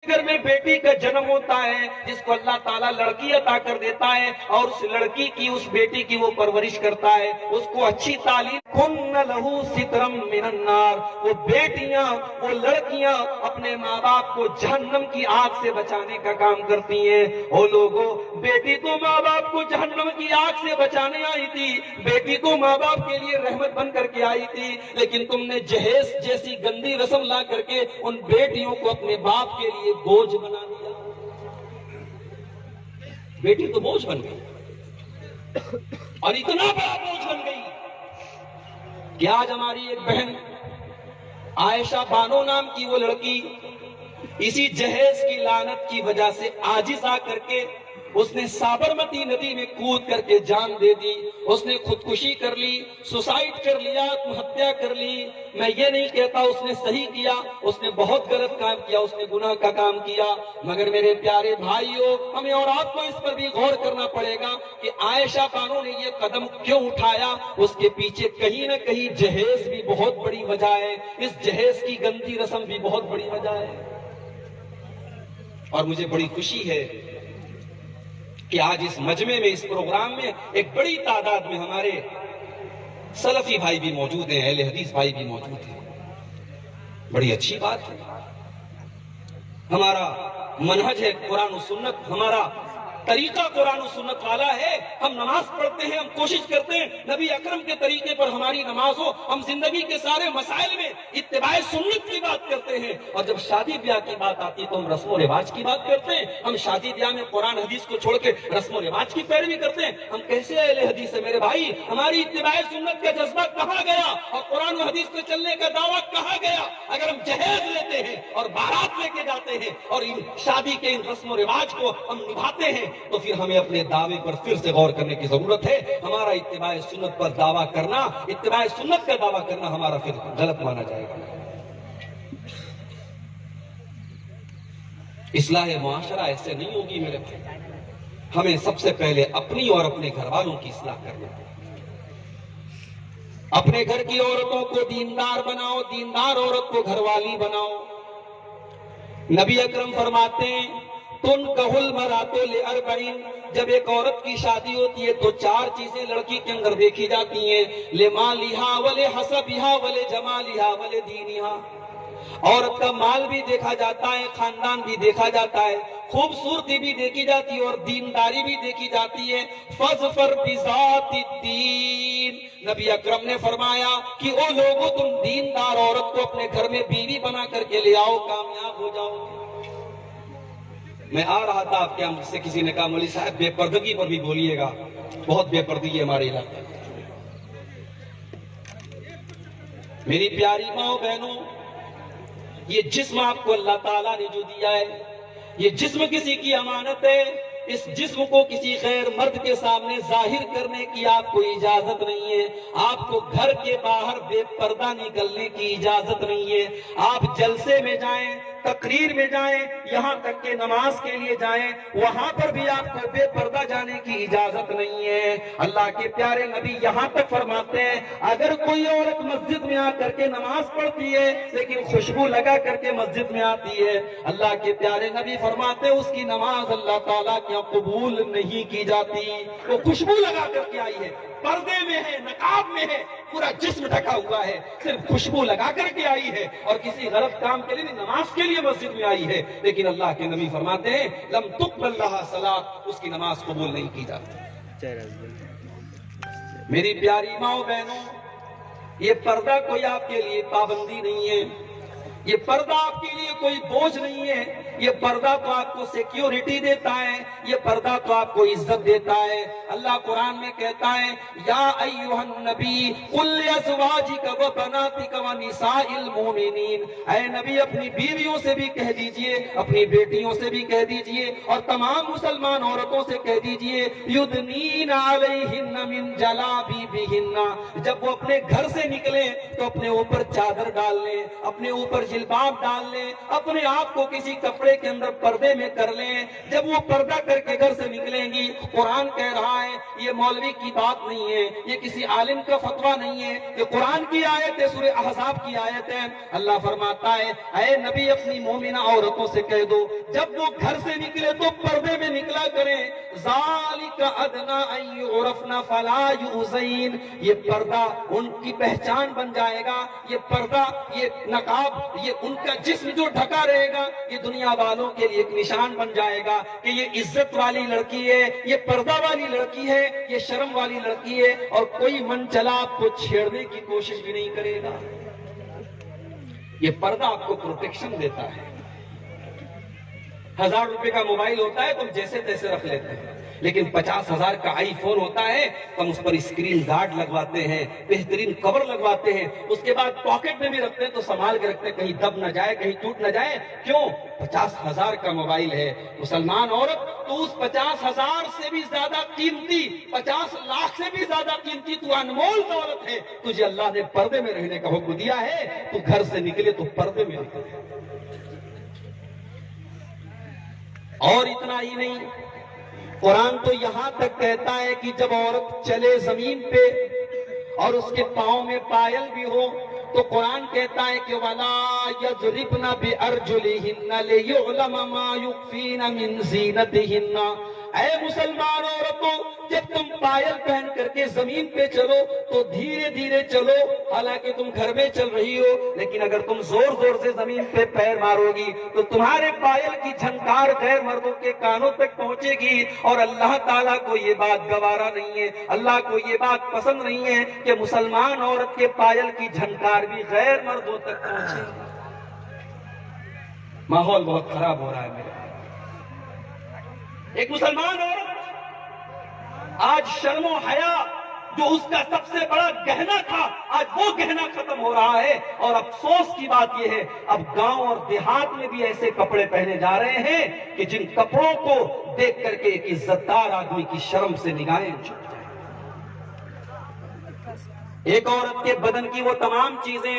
گھر میں بیٹی کا جنم ہوتا ہے جس کو اللہ تعالیٰ لڑکی عطا کر دیتا ہے اور اس لڑکی کی اس بیٹی کی وہ پرورش کرتا ہے، اس کو اچھی تعلیم، کن لہو سترم من النار، وہ بیٹیاں وہ لڑکیاں اپنے ماں باپ کو جہنم کی آگ سے بچانے کا کام کرتی ہیں۔ او لوگوں، بیٹی تو ماں باپ کو جہنم کی آگ سے بچانے آئی تھی، بیٹی تو ماں باپ کے لیے رحمت بن کر کے آئی تھی، لیکن تم نے جہیز جیسی گندی رسم لا کر کے ان بیٹیوں کو اپنے باپ کے لیے بوجھ بنا دیا۔ بیٹی تو بوجھ بن گئی، اور اتنا بڑا بوجھ بن گئی کہ آج ہماری ایک بہن عائشہ بانو نام کی وہ لڑکی اسی جہیز کی لعنت کی وجہ سے عاجز آ کر کے اس نے سابرمتی ندی میں کود کر کے جان دے دی، اس نے خودکشی کر لی، سوسائڈ کر لیا، آتم ہتیا کر لی۔ میں یہ نہیں کہتا اس نے صحیح کیا، اس نے بہت غلط کام کیا، اس نے گناہ کا کام کیا، مگر میرے پیارے بھائیوں، ہمیں اور آپ کو اس پر بھی غور کرنا پڑے گا کہ عائشہ بانو نے یہ قدم کیوں اٹھایا۔ اس کے پیچھے کہیں نہ کہیں جہیز بھی بہت بڑی وجہ ہے، اس جہیز کی گندی رسم بھی بہت بڑی وجہ ہے۔ اور مجھے بڑی خوشی ہے کہ آج اس مجمع میں، اس پروگرام میں ایک بڑی تعداد میں ہمارے سلفی بھائی بھی موجود ہیں، اہل حدیث بھائی بھی موجود ہیں۔ بڑی اچھی بات ہے، ہمارا منہج ہے قرآن و سنت، ہمارا طریقہ قرآن و سنت والا ہے۔ ہم نماز پڑھتے ہیں، ہم کوشش کرتے ہیں نبی اکرم کے طریقے پر ہماری نماز ہو، ہم زندگی کے سارے مسائل میں اتباع سنت کی بات کرتے ہیں، اور جب شادی بیاہ کی بات آتی ہے تو ہم رسم و رواج کی بات کرتے ہیں۔ ہم شادی بیاہ میں قرآن حدیث کو چھوڑ کے رسم و رواج کی پیروی کرتے ہیں۔ ہم کیسے اہل حدیث ہیں میرے بھائی؟ ہماری اتباع سنت کا جذبہ کہاں گیا اور قرآن و حدیث پہ چلنے کا دعویٰ کہاں گیا؟ اگر ہم جہیز لیتے ہیں اور بارات لے کے جاتے ہیں اور ان شادی کے ان رسم و رواج کو ہم نبھاتے ہیں تو پھر ہمیں اپنے دعوے پر پھر سے غور کرنے کی ضرورت ہے۔ ہمارا اتباع سنت پر دعویٰ کرنا، اتباع سنت کا دعویٰ کرنا ہمارا پھر غلط مانا جائے گا۔ اصلاح معاشرہ ایسے نہیں ہوگی میرے بھائی، ہمیں سب سے پہلے اپنی اور اپنے گھر والوں کی اصلاح کرنا ہے۔ اپنے گھر کی عورتوں کو دیندار بناؤ، دیندار عورت کو گھر والی بناؤ۔ نبی اکرم فرماتے ہیں تنکح المرأۃ لاربعین، جب ایک عورت کی شادی ہوتی ہے تو 4 چیزیں لڑکی کے اندر دیکھی جاتی ہیں، لمالہا ولحسبہا ولجمالہا ولدینہا۔ عورت کا مال بھی دیکھا جاتا ہے، خاندان بھی دیکھا جاتا ہے، خوبصورتی بھی دیکھی جاتی ہے اور دینداری بھی دیکھی جاتی ہے۔ فاظفر بذات الدین، نبی اکرم نے فرمایا کہ او لوگو تم دیندار عورت کو اپنے گھر میں بیوی بنا کر کے لے آؤ، کامیاب ہو جاؤ۔ میں آ رہا تھا آپ کے یہاں، مجھ سے کسی نے کہا مولوی صاحب بے پردگی پر بھی بولیے گا، بہت بے پردگی ہے ہمارے علاقے۔ میری پیاری ماں بہنوں، یہ جسم آپ کو اللہ تعالیٰ نے جو دیا ہے، یہ جسم کسی کی امانت ہے، اس جسم کو کسی غیر مرد کے سامنے ظاہر کرنے کی آپ کو اجازت نہیں ہے۔ آپ کو گھر کے باہر بے پردہ نکلنے کی اجازت نہیں ہے۔ آپ جلسے میں جائیں، تقریر میں جائیں، یہاں تک کہ نماز کے لیے جائیں، وہاں پر بھی آپ کو بے پردہ جانے کی اجازت نہیں ہے۔ اللہ کے پیارے نبی یہاں تک فرماتے ہیں اگر کوئی عورت مسجد میں آ کر کے نماز پڑھتی ہے لیکن خوشبو لگا کر کے مسجد میں آتی ہے، اللہ کے پیارے نبی فرماتے ہیں اس کی نماز اللہ تعالیٰ کے قبول نہیں کی جاتی۔ وہ خوشبو لگا کر کے آئی ہے، پردے میں ہے، نقاب میں ہے، پورا جسم ڈھکا ہوا ہے، صرف خوشبو لگا کر کے آئی ہے اور کسی غلط کام کے لیے نماز کے لیے مسجد میں آئی ہے، لیکن اللہ کے نبی فرماتے ہیں لم تقبل لہا صلاۃ، اس کی نماز قبول نہیں کی جاتی۔ میری پیاری ماں بہنوں، یہ پردہ کوئی آپ کے لیے پابندی نہیں ہے، یہ پردہ آپ کے لیے کوئی بوجھ نہیں ہے، یہ پردہ تو آپ کو سیکیورٹی دیتا ہے، یہ پردہ تو آپ کو عزت دیتا ہے۔ اللہ قرآن میں کہتا ہے یا ایھا النبی قل لازواجک وبناتک ونساء المؤمنین، اے نبی اپنی بیویوں سے بھی کہہ دیجئے، اپنی بیٹیوں سے بھی کہہ دیجئے اور تمام مسلمان عورتوں سے کہہ دیجئے یدنین علیہن من جلابیبہن، جب وہ اپنے گھر سے نکلیں تو اپنے اوپر چادر ڈال لیں، اپنے اوپر جلباب ڈال لیں، اپنے آپ کو کسی کپڑے کے اندر پردے میں کر لیں۔ جب وہ پردہ کر کے گھر سے نکلیں گی، قرآن کہہ رہا رہا ہے، یہ مولوی کی بات نہیں ہے، یہ کسی عالم کا فتویٰ نہیں ہے، یہ قرآن کی آیت ہے، سورہ احزاب کی آیت ہے۔ اللہ فرماتا ہے اے نبی اپنی مومنہ عورتوں سے کہہ دو جب وہ گھر سے نکلے تو پردے میں نکلا کریں، ذالک ادنیٰ ان یعرفن فلا یؤذین، یہ پردہ ان کی پہچان بن جائے گا، یہ پردہ، یہ نقاب، یہ ان کا جسم جو ڈھکا رہے گا، یہ دنیا والوں کے لیے ایک نشان بن جائے گا کہ یہ عزت والی لڑکی ہے، یہ پردہ والی لڑکی ہے، یہ شرم والی لڑکی ہے، اور کوئی من چلا آپ کو چھیڑنے کی کوشش بھی نہیں کرے گا۔ یہ پردہ آپ کو پروٹیکشن دیتا ہے۔ 1000 روپے کا موبائل ہوتا ہے تم جیسے تیسے رکھ لیتے ہیں، لیکن 50,000 کا آئی فون ہوتا ہے ہم اس پر اسکرین گارڈ لگواتے ہیں، بہترین کور لگواتے ہیں، اس کے بعد پاکٹ میں بھی رکھتے ہیں تو سنبھال کے رکھتے ہیں کہیں دب نہ جائے، کہیں ٹوٹ نہ جائے۔ کیوں؟ 50,000 کا موبائل ہے۔ مسلمان عورت تو اس 50,000 سے بھی زیادہ قیمتی، 50 لاکھ سے بھی زیادہ قیمتی، تو انمول دولت ہے، تجھے اللہ نے پردے میں رہنے کا حکم دیا ہے، تو گھر سے نکلے تو پردے میں نکلے۔ اور اتنا ہی نہیں، قرآن تو یہاں تک کہتا ہے کہ جب عورت چلے زمین پہ اور اس کے پاؤں میں پائل بھی ہو تو قرآن کہتا ہے کہ وَلَا يَضْرِبْنَ بِأَرْجُلِهِنَّ لِيُعْلَمَ مَا يُخْفِينَ مِنْ زِينَتِهِنَّ۔ اے مسلمان عورتوں، جب تم پائل پہن کر کے زمین پہ چلو تو دھیرے دھیرے چلو، حالانکہ تم گھر میں چل رہی ہو، لیکن اگر تم زور زور سے زمین پہ پیر مارو گی تو تمہارے پائل کی جھنکار غیر مردوں کے کانوں تک پہنچے گی، اور اللہ تعالیٰ کو یہ بات گوارا نہیں ہے، اللہ کو یہ بات پسند نہیں ہے کہ مسلمان عورت کے پائل کی جھنکار بھی غیر مردوں تک پہنچے۔ ماحول بہت خراب ہو رہا ہے میرے۔ ایک مسلمان عورت آج شرم و حیا جو اس کا سب سے بڑا گہنا تھا، آج وہ گہنا ختم ہو رہا ہے، اور افسوس کی بات یہ ہے اب گاؤں اور دیہات میں بھی ایسے کپڑے پہنے جا رہے ہیں کہ جن کپڑوں کو دیکھ کر کے ایک عزتدار آدمی کی شرم سے نگاہیں جھک جائیں۔ ایک عورت کے بدن کی وہ تمام چیزیں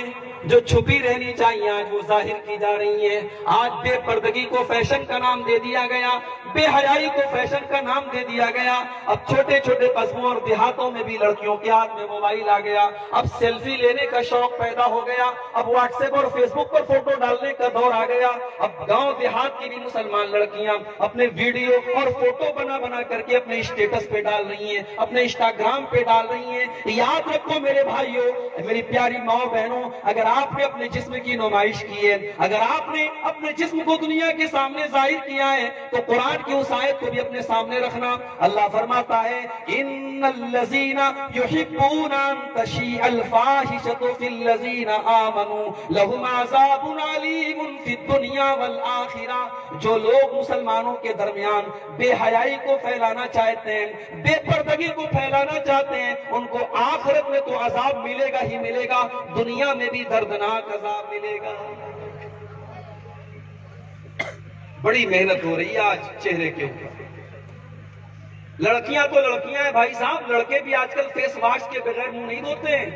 جو چھپی رہنی چاہیے آج وہ ظاہر کی جا رہی ہیں۔ آج بے پردگی کو فیشن کا نام دے دیا گیا، بے حیائی کو فیشن کا نام دے دیا گیا۔ اب چھوٹے چھوٹے قصبوں اور دیہاتوں میں بھی لڑکیوں کے ہاتھ میں موبائل آ گیا، اب سیلفی لینے کا شوق پیدا ہو گیا، اب واٹس ایپ اور فیس بک پر فوٹو ڈالنے کا دور آ گیا۔ اب گاؤں دیہات کی بھی مسلمان لڑکیاں اپنے ویڈیو اور فوٹو بنا بنا کر کے اپنے اسٹیٹس پہ ڈال رہی ہیں، اپنے انسٹاگرام پہ ڈال رہی ہیں۔ یاد رکھو میرے بھائیوں، میری پیاری ماں بہنوں، اگر آپ نے اپنے جسم کی نمائش کی ہے، اگر آپ نے اپنے جسم کو دنیا کے سامنے ظاہر کیا ہے تو قرآن کی اس آیت کو بھی اپنے سامنے رکھنا۔ اللہ فرماتا ہے ان الذین یحبون ان تشیع الفاحشۃ فی الذین آمنوا لہم عذاب علیم فی الدنیا والآخرہ۔ جو لوگ مسلمانوں کے درمیان بے حیائی کو پھیلانا چاہتے ہیں، بے پردگی کو پھیلانا چاہتے ہیں، ان کو آخرت میں تو عذاب ملے گا ہی ملے گا، دنیا میں بھی دردناک عذاب ملے گا۔ بڑی محنت ہو رہی ہے آج چہرے کے اوپر۔ لڑکیاں تو لڑکیاں ہیں بھائی صاحب، لڑکے بھی آج کل فیس واش کے بغیر منہ نہیں دھوتے ہیں۔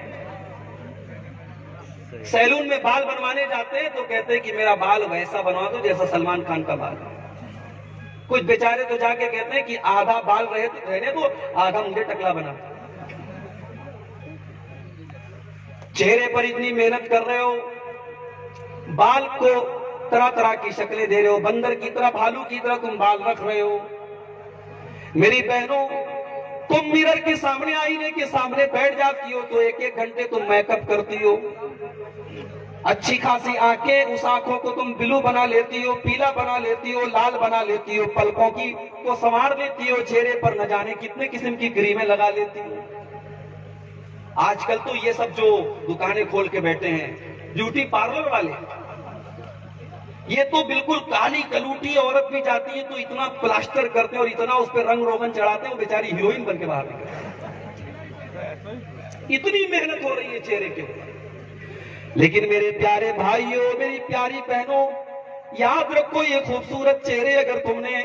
سیلون میں بال بنوانے جاتے ہیں تو کہتے ہیں کہ میرا بال ویسا بنوا دو جیسا سلمان خان کا بال۔ کچھ بیچارے تو جا کے کہتے ہیں کہ آدھا بال رہنے دو، آدھا مجھے ٹکلا بنا۔ چہرے پر اتنی محنت کر رہے ہو، بال کو طرح طرح کی شکلیں دے رہے ہو، بندر کی طرح، بھالو کی طرح تم بال رکھ رہے ہو۔ میری بہنوں، تم میرر کے سامنے، آئینے کے سامنے بیٹھ جاتی ہو تو ایک ایک گھنٹے تم میک اپ کرتی ہو، اچھی خاصی آنکھیں، اس آنکھوں کو تم بلو بنا لیتی ہو، پیلا بنا لیتی ہو، لال بنا لیتی ہو، پلکوں کی کو سنوار لیتی ہو، چہرے پر نہ جانے کتنے قسم کی کریمیں لگا لیتی ہو۔ آج کل تو یہ سب جو دکانیں کھول کے بیٹھے ہیں بیوٹی پارلر والے، یہ تو بالکل کالی کلوٹی عورت بھی جاتی ہے تو اتنا پلاسٹر کرتے ہیں اور اتنا اس پہ رنگ روغن چڑھاتے ہیں وہ بیچاری ہیروئن بن کے باہر نکلتی ہے۔ اتنی محنت ہو رہی ہے چہرے کے اوپر۔ لیکن میرے پیارے بھائیوں، میری پیاری بہنوں، یاد رکھو یہ خوبصورت چہرے اگر تم نے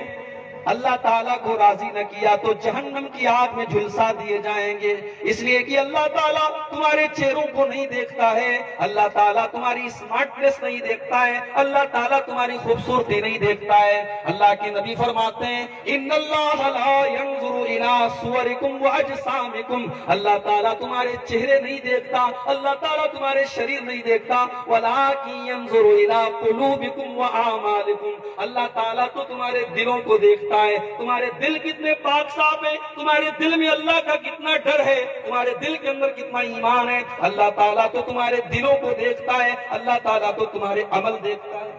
اللہ تعالیٰ کو راضی نہ کیا تو جہنم کی آگ میں جھلسا دیے جائیں گے. اس لیے کہ اللہ تعالیٰ تمہارے چہروں کو نہیں دیکھتا ہے, اللہ تعالیٰ تمہاری اسمارٹنس نہیں دیکھتا ہے, اللہ تعالیٰ تمہاری خوبصورتی نہیں دیکھتا ہے. اللہ کے نبی فرماتے ہیں ان اللہ لا ينظر الى صورکم واجسامکم, اللہ تعالیٰ تمہارے چہرے نہیں دیکھتا, اللہ تعالیٰ تمہارے شریر نہیں دیکھتا, ولکن ينظر الى قلوبکم واعمالکم, اللہ تعالیٰ تو تمہارے دلوں کو دیکھتا ہے, تمہارے دل کتنے پاک صاف ہیں, تمہارے دل میں اللہ کا کتنا ڈر ہے, تمہارے دل کے اندر کتنا ایمان ہے. اللہ تعالیٰ تو تمہارے دلوں کو دیکھتا ہے, اللہ تعالیٰ تو تمہارے عمل دیکھتا ہے.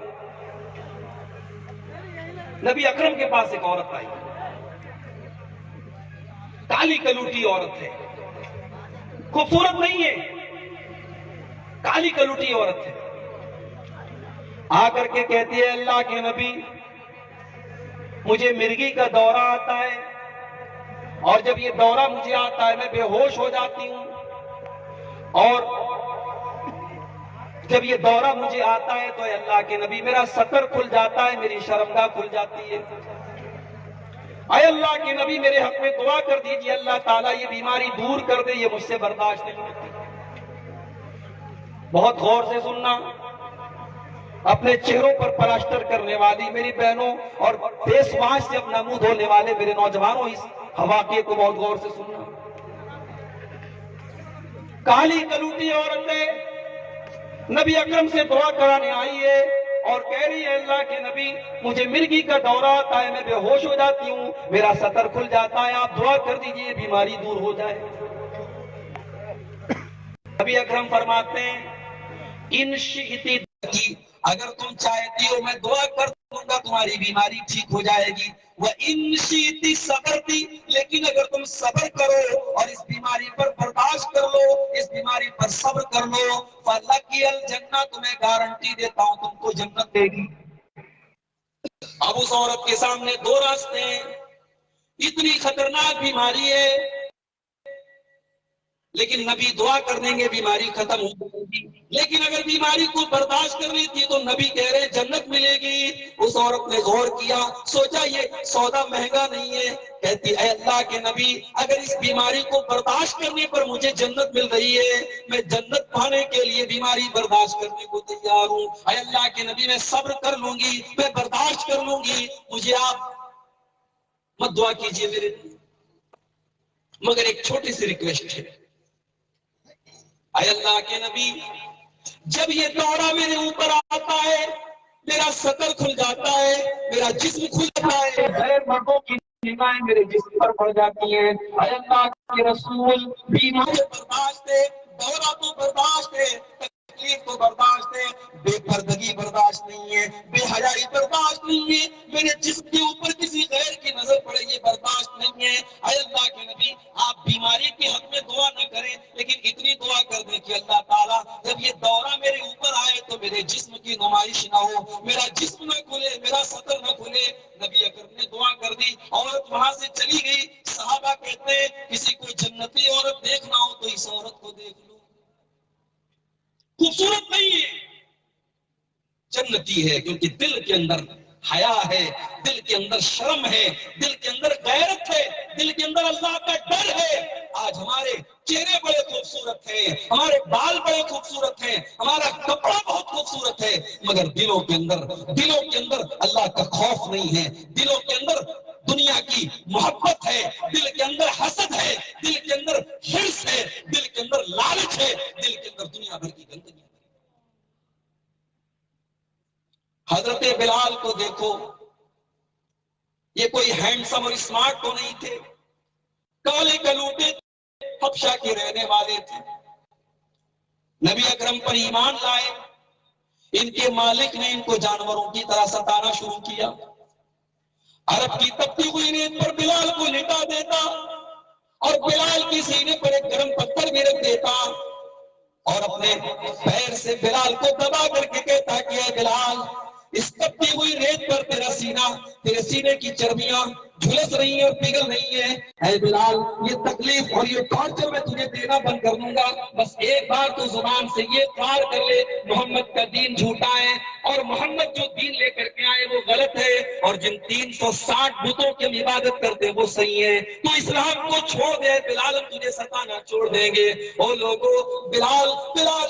نبی اکرم کے پاس ایک عورت آئی, کالی کلوٹی عورت ہے, خوبصورت نہیں ہے, کالی کلوٹی عورت ہے. آ کر کے کہتی ہے اللہ کے نبی مجھے مرگی کا دورہ آتا ہے, اور جب یہ دورہ مجھے آتا ہے میں بے ہوش ہو جاتی ہوں, اور جب یہ دورہ مجھے آتا ہے تو اے اللہ کے نبی میرا سطر کھل جاتا ہے, میری شرمگاہ کھل جاتی ہے. اے اللہ کے نبی میرے حق میں دعا کر دیجئے, اللہ تعالیٰ یہ بیماری دور کر دے, یہ مجھ سے برداشت نہیں ہوتی. بہت غور سے سننا, اپنے چہروں پر پلاسٹر کرنے والی میری بہنوں اور فیس واش سے اپنا منہ دھونے والے میرے نوجوانوں, اس واقعے کو بہت غور سے سننا. کالی کلوٹی عورت ہے, نبی اکرم سے دعا کرانے آئی ہے اور کہہ رہی ہے اللہ کے نبی مجھے مرگی کا دورہ آتا ہے, میں بے ہوش ہو جاتی ہوں, میرا سطر کھل جاتا ہے, آپ دعا کر دیجئے بیماری دور ہو جائے. نبی اکرم فرماتے ہیں ان شئتی اگر تم چاہتی ہو میں دعا کر دوں گا تمہاری بیماری ٹھیک ہو جائے گی. وَإِن شِئْتِ صَبَرْتِ, لیکن اگر تم صبر کرو اور اس بیماری پر برداشت کر لو, اس بیماری پر صبر کر لو, فَلَكِ الْجَنَّةُ, تمہیں گارنٹی دیتا ہوں تم کو جنت دے گی. اب اس عورت کے سامنے دو راستے ہیں, اتنی خطرناک بیماری ہے, لیکن نبی دعا کر دیں گے بیماری ختم ہو جائے گی. لیکن اگر بیماری کو برداشت کر رہی تھی تو نبی کہہ رہے جنت ملے گی. اس عورت نے غور کیا, سوچا یہ سودا مہنگا نہیں ہے, کہتی اے اللہ کے نبی اگر اس بیماری کو برداشت کرنے پر مجھے جنت مل رہی ہے, میں جنت پانے کے لیے بیماری برداشت کرنے کو تیار ہوں. اے اللہ کے نبی میں صبر کر لوں گی, میں برداشت کر لوں گی, مجھے آپ مت دعا کیجئے میرے, مگر ایک چھوٹی سی ریکویسٹ ہے. اے اللہ کے نبی جب یہ دورہ میرے اوپر آتا ہے میرا سطر کھل جاتا ہے, میرا جسم کھل جاتا ہے, غیر مردوں کی نگاہیں میرے جسم پر پڑ جاتی ہیں. اے اللہ کے رسول بیماری برداشت ہے, دورہ تو برداشت ہے, تکلیف تو برداشت ہے, بے پردگی برداشت نہیں ہے, بے حیائی برداشت نہیں ہے, میرے جسم کے اوپر کسی غیر کی نظر پڑے یہ برداشت نہیں ہے. اے اللہ کے نبی آپ بیماری کے حق میں دعا نہ کریں, لیکن اتنی دعا کر دیں کہ اللہ تعالیٰ جب یہ دورہ میرے اوپر آئے تو میرے جسم کی نمائش نہ ہو, میرا جسم نہ کھلے, میرا سطر نہ کھلے. نبی اکرم نے دعا کر دی, عورت وہاں سے چلی گئی. صحابہ کہتے ہیں کسی کو جنتی عورت دیکھنا ہو تو اس عورت کو دیکھ لو, خوبصورت نہیں ہے, جنتی ہے, کیونکہ دل کے اندر حیا ہے, دل کے اندر شرم ہے, دل کے اندر غیرت ہے, دل کے اندر اللہ کا ڈر ہے. آج ہمارے چہرے بڑے خوبصورت ہیں, ہمارے بال بڑے خوبصورت ہیں, ہمارا کپڑا بہت خوبصورت ہے, مگر دلوں کے اندر اللہ کا خوف نہیں ہے, دلوں کے اندر دنیا کی محبت ہے, دل کے اندر حسد ہے, دل کے اندر حرص ہے, دل کے اندر لالچ ہے, دل کے اندر دنیا بھر کی گندگی. حضرت بلال کو دیکھو, یہ کوئی ہینڈسم اور اسمارٹ تو نہیں تھے, کالے کلوٹے حبشہ کے رہنے والے تھے. نبی اکرم پر ایمان لائے, ان کے مالک نے ان کو جانوروں کی طرح ستانا شروع کیا. عرب کی تپتی ہوئی ریت پر بلال کو لٹا دیتا اور بلال کے سینے پر ایک گرم پتھر بھی رکھ دیتا اور اپنے پیر سے بلال کو دبا کر کے کہتا کہ اے بلال اس تپتی ہوئی ریت پر تیرا سینہ, تیرے سینے کی چربیاں جھلس رہی ہیں اور پگھل رہی ہیں. اے بلال یہ تکلیف اور یہ ٹارچر میں تجھے دینا بند کر دوں گا، بس ایک بار تو زبان سے یہ اقرار کر لے محمد کا دین جھوٹا ہے اور محمد جو دین لے کر کے آئے وہ غلط ہے، اور جن 360 بتوں کی ہم عبادت کرتے ہیں وہ صحیح ہے. تو اسلام کو چھوڑ دے بلال، ہم تجھے ستانا چھوڑ دیں گے. او لوگوں، بلال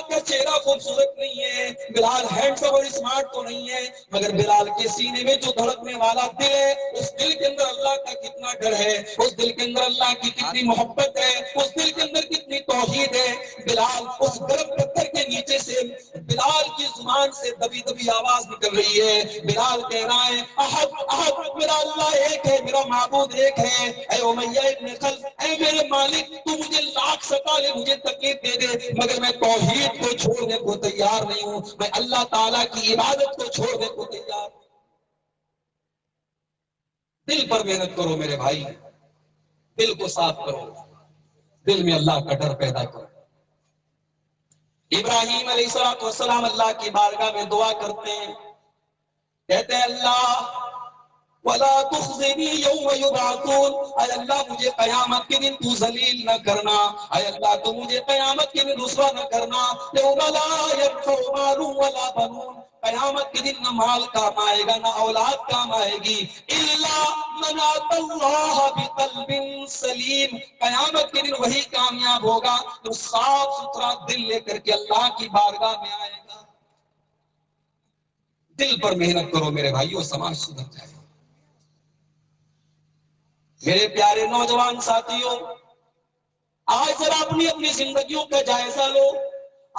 کا چہرہ خوبصورت نہیں ہے، بلال ہینڈسم اور اسمارٹ تو نہیں ہے، مگر بلال کے سینے میں جو دھڑکنے والا دل ہے، اس دل کے اندر اللہ کا کتنا ڈر ہے، اس دل کے اندر اللہ کی کتنی محبت ہے، اس دل کے اندر کتنی توحید ہے. بلال اس گرم پتھر کے نیچے سے بلال کی زبان سے دبی دبی آواز نکل رہی ہے. بلال کہہ رہا ہے احد احد، میرا اللہ ایک ہے، میرا معبود ایک ہے. اے امیہ ابن خلف، اے میرے مالک، تو مجھے لاکھ ستا لے، مجھے تکلیف دے دے، مگر میں توحید کو چھوڑنے کو تیار نہیں ہوں، میں اللہ تعالیٰ کی عبادت کو چھوڑنے کو تیار. دل پر محنت کرو میرے بھائی، دل کو صاف کرو، دل میں اللہ کا ڈر پیدا کرو. ابراہیم علیہ السلام اللہ کی بارگاہ میں دعا کرتے ہیں، کہتے ہیں اللہ وَلَا تُخْزِنِي يَوْمَ يُبْعَثُونَ، اے اللہ مجھے قیامت کے دن تو ذلیل نہ کرنا، اے اللہ تو مجھے قیامت کے دن رسوا نہ کرنا. يَوْمَ لَا يَنفَعُ مَالٌ وَلَا بَنُونَ، قیامت کے دن نہ مال کام آئے گا نہ اولاد کام آئے گی. إِلَّا مَنْ أَتَى اللَّهَ بِقَلْبٍ سَلِيمٍ، قیامت کے دن وہی کامیاب ہوگا جو صاف ستھرا دل لے کر کے اللہ کی بارگاہ میں آئے گا. دل پر محنت کرو میرے بھائیو، سماج سدھر جائے. میرے پیارے نوجوان ساتھیوں، آج ذرا اپنی اپنی زندگیوں کا جائزہ لو.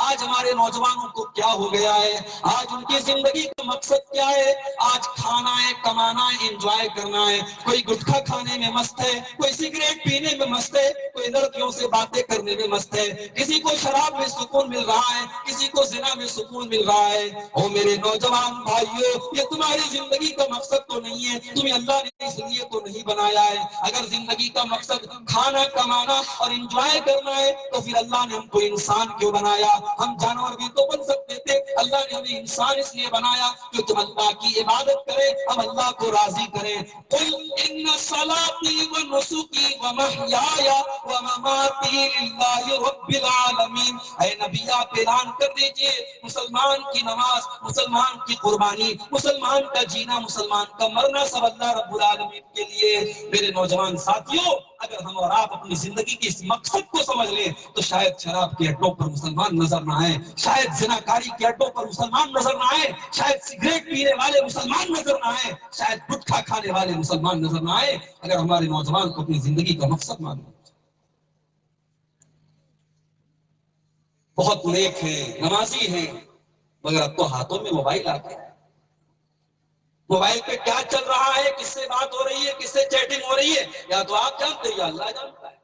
آج ہمارے نوجوانوں کو کیا ہو گیا ہے؟ آج ان کی زندگی کا مقصد کیا ہے؟ آج کھانا ہے، کمانا ہے، انجوائے کرنا ہے. کوئی گٹکھا کھانے میں مست ہے، کوئی سگریٹ پینے میں مست ہے، کوئی لڑکیوں سے باتیں کرنے میں مست ہے، کسی کو شراب میں سکون مل رہا ہے، کسی کو زنا میں سکون مل رہا ہے. او میرے نوجوان بھائیو، یہ تمہاری زندگی کا مقصد تو نہیں ہے، تمہیں اللہ نے اس لیے تو نہیں بنایا ہے. اگر زندگی کا مقصد کھانا کمانا اور انجوائے کرنا ہے تو پھر اللہ نے ہم کو انسان کیوں بنایا؟ ہم جانور بھی تو بن سکتے تھے. اللہ نے ہمیں انسان اس لیے بنایا کہ تم اللہ کی عبادت کرے، ہم اللہ کو راضی کریں. قل ان صلاتی و نسکی و محیای و مماتی للہ رب العالمین، اے نبی آپ اعلان کر دیجئے مسلمان کی نماز، مسلمان کی قربانی، مسلمان کا جینا، مسلمان کا مرنا سب اللہ رب العالمین کے لیے. میرے نوجوان ساتھیوں، اگر ہم اور آپ اپنی زندگی کے اس مقصد کو سمجھ لیں تو شاید شراب کے اڈوں پر مسلمان نظر نہ آئے، شاید زناکاری کے اڈوں پر مسلمان نظر نہ آئے، شاید سگریٹ پینے والے مسلمان نظر نہ آئے، شاید گٹکھا کھانے والے مسلمان نظر نہ آئے، اگر ہمارے نوجوان کو اپنی زندگی کا مقصد معلوم. بہت نیک ہیں، نمازی ہیں، مگر اب تو ہاتھوں میں موبائل آ گیا. موبائل پہ کیا چل رہا ہے، کس سے بات ہو رہی ہے، کس سے چیٹنگ ہو رہی ہے، یا تو آپ جانتے ہیں یا اللہ جانتا ہے.